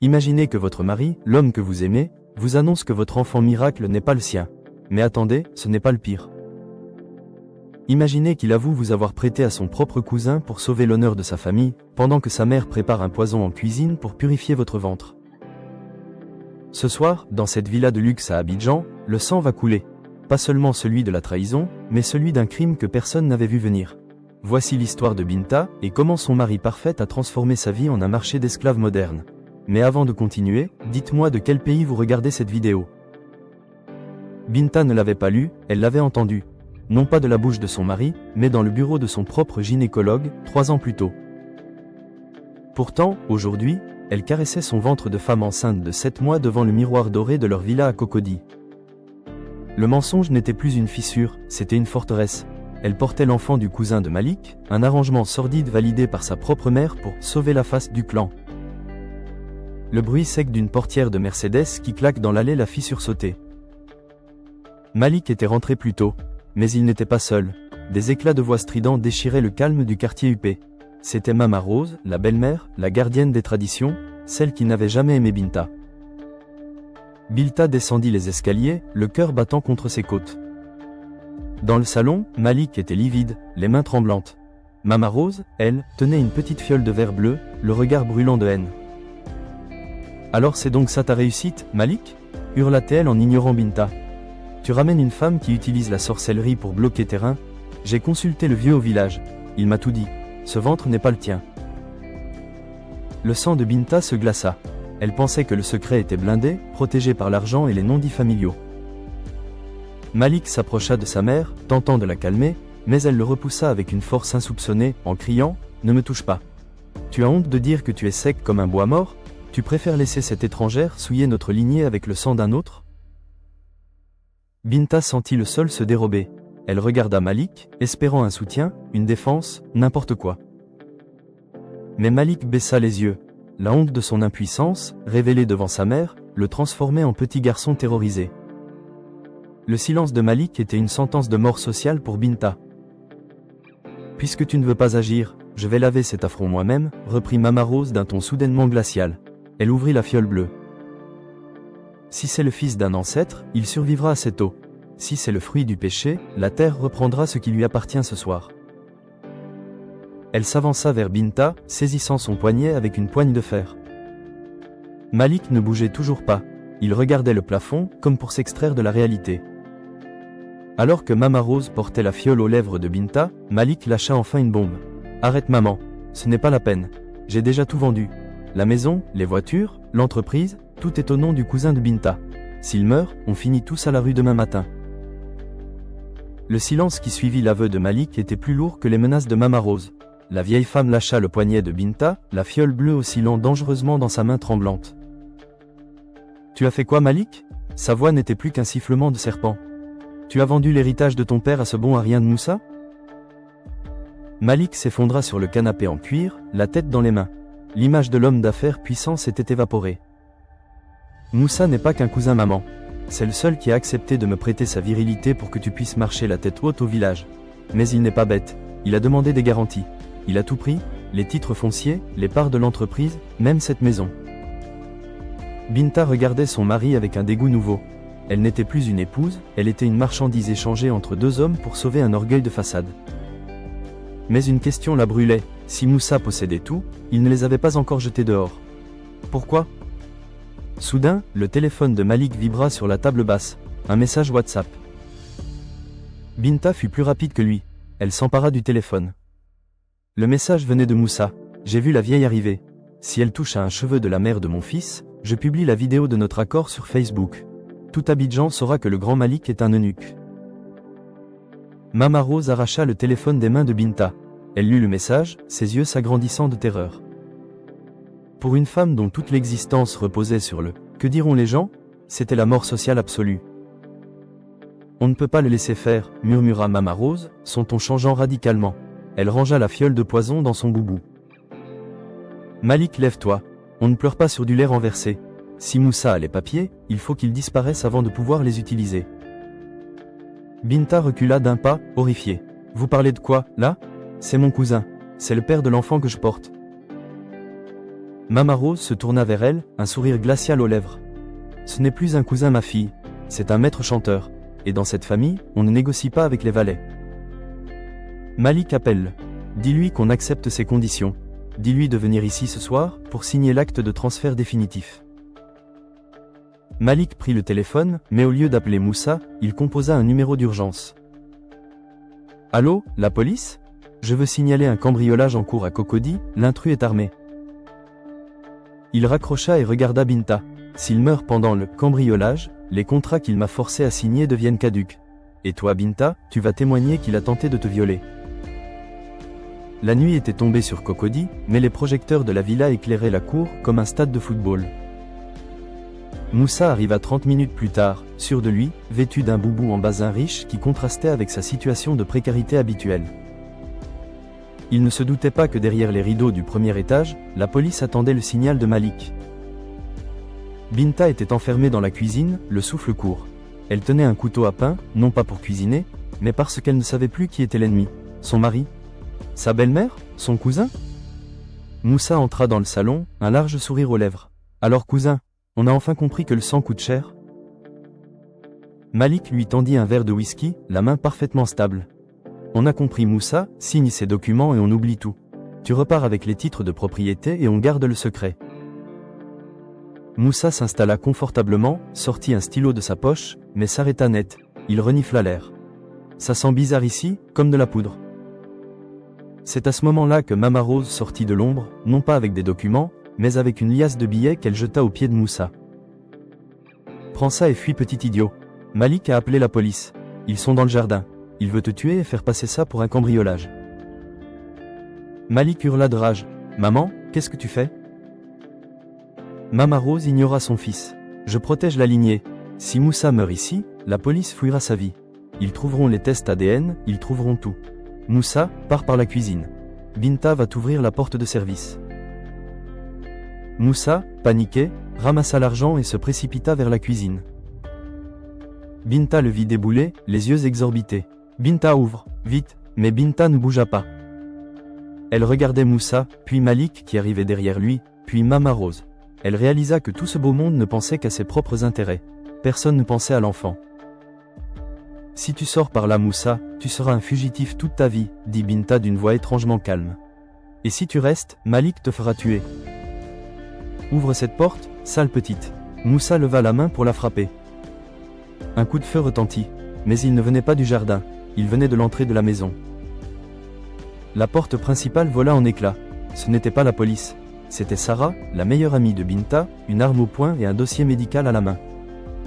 Imaginez que votre mari, l'homme que vous aimez, vous annonce que votre enfant miracle n'est pas le sien. Mais attendez, ce n'est pas le pire. Imaginez qu'il avoue vous avoir prêté à son propre cousin pour sauver l'honneur de sa famille, pendant que sa mère prépare un poison en cuisine pour purifier votre ventre. Ce soir, dans cette villa de luxe à Abidjan, le sang va couler. Pas seulement celui de la trahison, mais celui d'un crime que personne n'avait vu venir. Voici l'histoire de Binta, et comment son mari parfait a transformé sa vie en un marché d'esclaves moderne. Mais avant de continuer, dites-moi de quel pays vous regardez cette vidéo. Binta ne l'avait pas lu, elle l'avait entendu. Non pas de la bouche de son mari, mais dans le bureau de son propre gynécologue, 3 ans plus tôt. Pourtant, aujourd'hui, elle caressait son ventre de femme enceinte de 7 mois devant le miroir doré de leur villa à Cocody. Le mensonge n'était plus une fissure, c'était une forteresse. Elle portait l'enfant du cousin de Malik, un arrangement sordide validé par sa propre mère pour sauver la face du clan. Le bruit sec d'une portière de Mercedes qui claque dans l'allée la fit sursauter. Malik était rentré plus tôt. Mais il n'était pas seul. Des éclats de voix stridents déchiraient le calme du quartier huppé. C'était Mama Rose, la belle-mère, la gardienne des traditions, celle qui n'avait jamais aimé Binta. Binta descendit les escaliers, le cœur battant contre ses côtes. Dans le salon, Malik était livide, les mains tremblantes. Mama Rose, elle, tenait une petite fiole de verre bleu, le regard brûlant de haine. « Alors c'est donc ça ta réussite, Malik » hurla-t-elle en ignorant Binta. Tu ramènes une femme qui utilise la sorcellerie pour bloquer tes reins. J'ai consulté le vieux au village. Il m'a tout dit. Ce ventre n'est pas le tien. Le sang de Binta se glaça. Elle pensait que le secret était blindé, protégé par l'argent et les non-dits familiaux. Malik s'approcha de sa mère, tentant de la calmer, mais elle le repoussa avec une force insoupçonnée, en criant « Ne me touche pas. Tu as honte de dire que tu es sec comme un bois mort? Tu préfères laisser cette étrangère souiller notre lignée avec le sang d'un autre ?» Binta sentit le sol se dérober. Elle regarda Malik, espérant un soutien, une défense, n'importe quoi. Mais Malik baissa les yeux. La honte de son impuissance, révélée devant sa mère, le transformait en petit garçon terrorisé. Le silence de Malik était une sentence de mort sociale pour Binta. « Puisque tu ne veux pas agir, je vais laver cet affront moi-même, » reprit Mama Rose d'un ton soudainement glacial. Elle ouvrit la fiole bleue. Si c'est le fils d'un ancêtre, il survivra à cette eau. Si c'est le fruit du péché, la terre reprendra ce qui lui appartient ce soir. Elle s'avança vers Binta, saisissant son poignet avec une poigne de fer. Malik ne bougeait toujours pas. Il regardait le plafond, comme pour s'extraire de la réalité. Alors que Mama Rose portait la fiole aux lèvres de Binta, Malik lâcha enfin une bombe. « Arrête maman, ce n'est pas la peine. J'ai déjà tout vendu. La maison, les voitures, l'entreprise, tout est au nom du cousin de Binta. S'il meurt, on finit tous à la rue demain matin. » Le silence qui suivit l'aveu de Malik était plus lourd que les menaces de Mama Rose. La vieille femme lâcha le poignet de Binta, la fiole bleue oscillant dangereusement dans sa main tremblante. « Tu as fait quoi, Malik » Sa voix n'était plus qu'un sifflement de serpent. « Tu as vendu l'héritage de ton père à ce bon à rien de Moussa ?» Malik s'effondra sur le canapé en cuir, la tête dans les mains. L'image de l'homme d'affaires puissant s'était évaporée. Moussa n'est pas qu'un cousin maman. C'est le seul qui a accepté de me prêter sa virilité pour que tu puisses marcher la tête haute au village. Mais il n'est pas bête. Il a demandé des garanties. Il a tout pris, les titres fonciers, les parts de l'entreprise, même cette maison. Binta regardait son mari avec un dégoût nouveau. Elle n'était plus une épouse, elle était une marchandise échangée entre deux hommes pour sauver un orgueil de façade. Mais une question la brûlait. Si Moussa possédait tout, il ne les avait pas encore jetés dehors. Pourquoi ? Soudain, le téléphone de Malik vibra sur la table basse. Un message WhatsApp. Binta fut plus rapide que lui. Elle s'empara du téléphone. Le message venait de Moussa. J'ai vu la vieille arriver. Si elle touche à un cheveu de la mère de mon fils, je publie la vidéo de notre accord sur Facebook. Tout Abidjan saura que le grand Malik est un eunuque. Mama Rose arracha le téléphone des mains de Binta. Elle lut le message, ses yeux s'agrandissant de terreur. Pour une femme dont toute l'existence reposait sur le « que diront les gens ?» c'était la mort sociale absolue. On ne peut pas le laisser faire, murmura Mama Rose, son ton changeant radicalement. Elle rangea la fiole de poison dans son boubou. Malik, lève-toi. On ne pleure pas sur du lait renversé. Si Moussa a les papiers, il faut qu'ils disparaissent avant de pouvoir les utiliser. Binta recula d'un pas, horrifiée. Vous parlez de quoi, là ? C'est mon cousin. C'est le père de l'enfant que je porte. Mama Rose se tourna vers elle, un sourire glacial aux lèvres. Ce n'est plus un cousin, ma fille, c'est un maître chanteur. Et dans cette famille, on ne négocie pas avec les valets. Malik appelle. Dis-lui qu'on accepte ses conditions. Dis-lui de venir ici ce soir, pour signer l'acte de transfert définitif. Malik prit le téléphone, mais au lieu d'appeler Moussa, il composa un numéro d'urgence. Allô, la police? Je veux signaler un cambriolage en cours à Cocody, l'intrus est armé. Il raccrocha et regarda Binta. S'il meurt pendant le cambriolage, les contrats qu'il m'a forcé à signer deviennent caducs. Et toi, Binta, tu vas témoigner qu'il a tenté de te violer. La nuit était tombée sur Cocody, mais les projecteurs de la villa éclairaient la cour comme un stade de football. Moussa arriva 30 minutes plus tard, sûr de lui, vêtu d'un boubou en basin riche qui contrastait avec sa situation de précarité habituelle. Il ne se doutait pas que derrière les rideaux du premier étage, la police attendait le signal de Malik. Binta était enfermée dans la cuisine, le souffle court. Elle tenait un couteau à pain, non pas pour cuisiner, mais parce qu'elle ne savait plus qui était l'ennemi. Son mari? Sa belle-mère? Son cousin? Moussa entra dans le salon, un large sourire aux lèvres. Alors cousin, on a enfin compris que le sang coûte cher? Malik lui tendit un verre de whisky, la main parfaitement stable. On a compris Moussa, signe ses documents et on oublie tout. Tu repars avec les titres de propriété et on garde le secret. Moussa s'installa confortablement, sortit un stylo de sa poche, mais s'arrêta net. Il renifla l'air. Ça sent bizarre ici, comme de la poudre. C'est à ce moment-là que Mama Rose sortit de l'ombre, non pas avec des documents, mais avec une liasse de billets qu'elle jeta aux pieds de Moussa. Prends ça et fuis, petit idiot. Malik a appelé la police. Ils sont dans le jardin. Il veut te tuer et faire passer ça pour un cambriolage. Malik hurla de rage. Maman, qu'est-ce que tu fais? Mama Rose ignora son fils. Je protège la lignée. Si Moussa meurt ici, la police fouillera sa vie. Ils trouveront les tests ADN, ils trouveront tout. Moussa, pars par la cuisine. Binta va t'ouvrir la porte de service. Moussa, paniqué, ramassa l'argent et se précipita vers la cuisine. Binta le vit débouler, les yeux exorbités. Binta ouvre, vite, mais Binta ne bougea pas. Elle regardait Moussa, puis Malik qui arrivait derrière lui, puis Mama Rose. Elle réalisa que tout ce beau monde ne pensait qu'à ses propres intérêts. Personne ne pensait à l'enfant. Si tu sors par là, Moussa, tu seras un fugitif toute ta vie, dit Binta d'une voix étrangement calme. Et si tu restes, Malik te fera tuer. Ouvre cette porte, sale petite. Moussa leva la main pour la frapper. Un coup de feu retentit, mais il ne venait pas du jardin, il venait de l'entrée de la maison. La porte principale vola en éclats. Ce n'était pas la police. C'était Sarah, la meilleure amie de Binta, une arme au poing et un dossier médical à la main.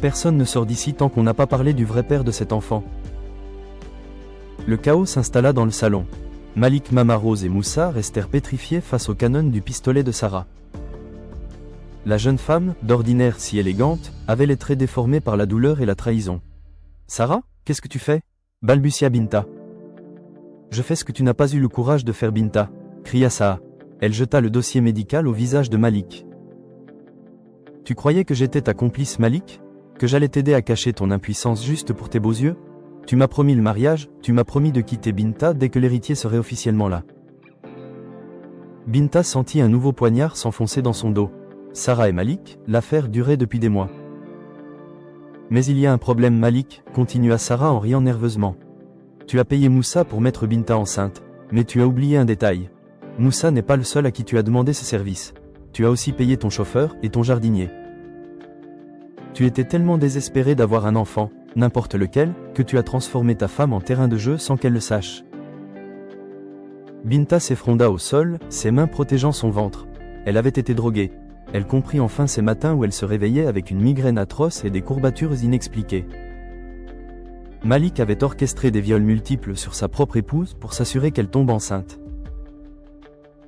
Personne ne sort d'ici tant qu'on n'a pas parlé du vrai père de cet enfant. Le chaos s'installa dans le salon. Malik, Mama Rose et Moussa restèrent pétrifiés face au canon du pistolet de Sarah. La jeune femme, d'ordinaire si élégante, avait les traits déformés par la douleur et la trahison. « Sarah, qu'est-ce que tu fais » balbutia Binta. « Je fais ce que tu n'as pas eu le courage de faire, Binta » cria Sarah. Elle jeta le dossier médical au visage de Malik. « Tu croyais que j'étais ta complice, Malik ? Que j'allais t'aider à cacher ton impuissance juste pour tes beaux yeux ? Tu m'as promis le mariage, tu m'as promis de quitter Binta dès que l'héritier serait officiellement là. » Binta sentit un nouveau poignard s'enfoncer dans son dos. Sarah et Malik, l'affaire durait depuis des mois. « Mais il y a un problème, Malik, continua Sarah en riant nerveusement. Tu as payé Moussa pour mettre Binta enceinte, mais tu as oublié un détail. Moussa n'est pas le seul à qui tu as demandé ce service. Tu as aussi payé ton chauffeur et ton jardinier. Tu étais tellement désespéré d'avoir un enfant, n'importe lequel, que tu as transformé ta femme en terrain de jeu sans qu'elle le sache. » Binta s'effronda au sol, ses mains protégeant son ventre. Elle avait été droguée. Elle comprit enfin ces matins où elle se réveillait avec une migraine atroce et des courbatures inexpliquées. Malik avait orchestré des viols multiples sur sa propre épouse pour s'assurer qu'elle tombe enceinte.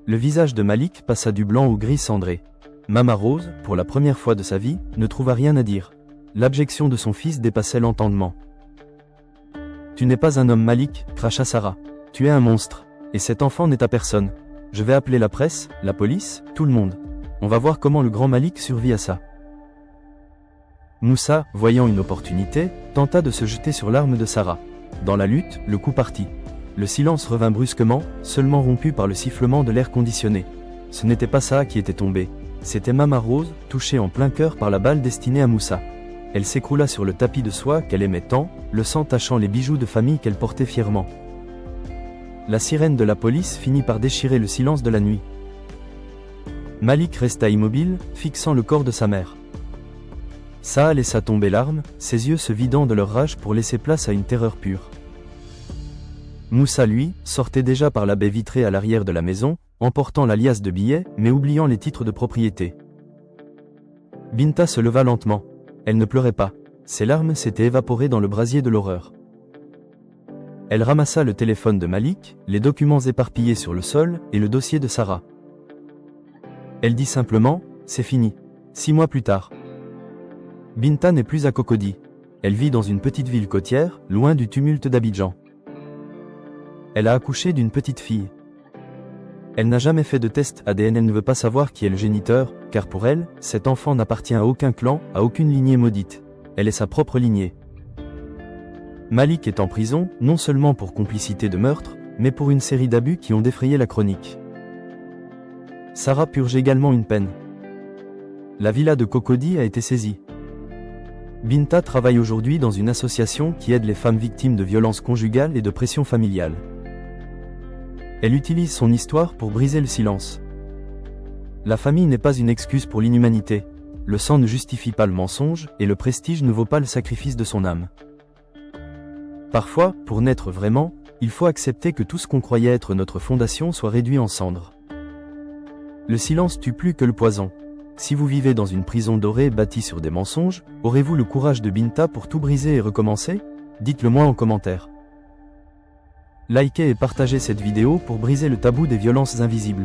Le visage de Malik passa du blanc au gris cendré. Mama Rose, pour la première fois de sa vie, ne trouva rien à dire. L'abjection de son fils dépassait l'entendement. « Tu n'es pas un homme, Malik, cracha Sarah. Tu es un monstre. Et cet enfant n'est à personne. Je vais appeler la presse, la police, tout le monde. On va voir comment le grand Malik survit à ça. » Moussa, voyant une opportunité, tenta de se jeter sur l'arme de Sarah. Dans la lutte, le coup partit. Le silence revint brusquement, seulement rompu par le sifflement de l'air conditionné. Ce n'était pas ça qui était tombé, C'était Mama Rose, touchée en plein cœur par la balle destinée à Moussa. Elle s'écroula sur le tapis de soie qu'elle aimait tant, le sang tachant les bijoux de famille qu'elle portait fièrement. La sirène de la police finit par déchirer le silence de la nuit. Malik resta immobile, fixant le corps de sa mère. Saha laissa tomber l'arme, ses yeux se vidant de leur rage pour laisser place à une terreur pure. Moussa, lui, sortait déjà par la baie vitrée à l'arrière de la maison, emportant la liasse de billets, mais oubliant les titres de propriété. Binta se leva lentement. Elle ne pleurait pas. Ses larmes s'étaient évaporées dans le brasier de l'horreur. Elle ramassa le téléphone de Malik, les documents éparpillés sur le sol, et le dossier de Sarah. Elle dit simplement, « C'est fini. 6 mois plus tard. » Binta n'est plus à Cocody. Elle vit dans une petite ville côtière, loin du tumulte d'Abidjan. Elle a accouché d'une petite fille. Elle n'a jamais fait de test ADN, elle ne veut pas savoir qui est le géniteur, car pour elle, cet enfant n'appartient à aucun clan, à aucune lignée maudite. Elle est sa propre lignée. Malik est en prison, non seulement pour complicité de meurtre, mais pour une série d'abus qui ont défrayé la chronique. Sarah purge également une peine. La villa de Cocody a été saisie. Binta travaille aujourd'hui dans une association qui aide les femmes victimes de violences conjugales et de pression familiale. Elle utilise son histoire pour briser le silence. La famille n'est pas une excuse pour l'inhumanité. Le sang ne justifie pas le mensonge, et le prestige ne vaut pas le sacrifice de son âme. Parfois, pour naître vraiment, il faut accepter que tout ce qu'on croyait être notre fondation soit réduit en cendres. Le silence tue plus que le poison. Si vous vivez dans une prison dorée bâtie sur des mensonges, aurez-vous le courage de Binta pour tout briser et recommencer? Dites-le moi en commentaire. Likez et partagez cette vidéo pour briser le tabou des violences invisibles.